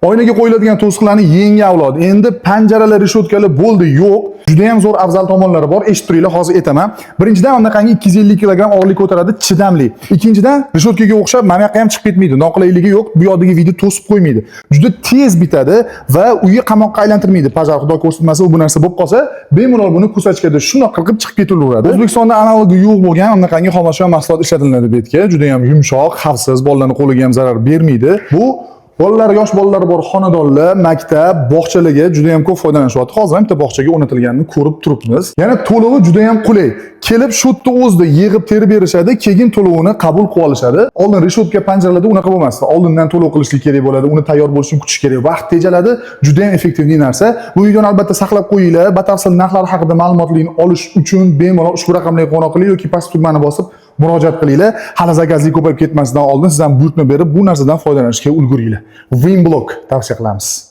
Oynaga qo'yiladigan to'siqlarni yengga avlod. Endi panjaralar, reshotkalar bo'ldi, yo'q. Juda ham zo'r afzal tomonlari bor. Eshitib turinglar, hozir aytaman. Birinchidan unaqangi 250 kg og'irlik ko'taradi, chidamli. Ikkinchidan reshotkaga o'xshab mana yoqqa ham chiqib ketmaydi. Noquliyligi yo'q. Bu yoqdagi video to'sib qo'ymaydi. Juda tez bitadi va uyga qamoqqa aylantirmaydi. Pajar xudo ko'rsatmasa bu narsa bo'lib qolsa, bemalol buni kusachkada shundoq qilib chiqib ketaveradi. O'zbekistonda analogi yo'q bo'lgan unaqangi xomashyo mahsulot ishlatiladi bu yerga. Juda ham yumshoq, xavfsiz, bolalarning qo'liga ham zarar bermaydi. Bu bolalar, yosh bolalar bor xonadonlar, maktab, bog'chalarga juda ham ko'p foydalanishyapti. Hozir ham bitta bog'chaga o'rnatilganini ko'rib turibmiz. Yana to'lovi juda ham qulay. Kelib shotni o'zida yig'ib terib berishadi, keyin to'lovini qabul qilib olishadi. Oldin reshotka panjaralarda unaqa bo'lmasdi. Oldindan to'lov qilishlik kerak bo'ladi, uni tayyor bo'lishini kutish kerak. Vaqt tejaladi, juda ham effektivniy narsa. Bu videoni albatta saqlab qo'yinglar. Batafsil narxlar haqida ma'lumotlarni olish uchun bemalol ushbu raqamlarga qo'ng'iroq qiling yoki past tugmani bosib murojaat qilinglar. Hali zakazlik ko'payib ketmasidan oldin sizdan buyurtma berib bu narsadan foydalanishga ulguringlar. Winblock tavsiya qilamiz.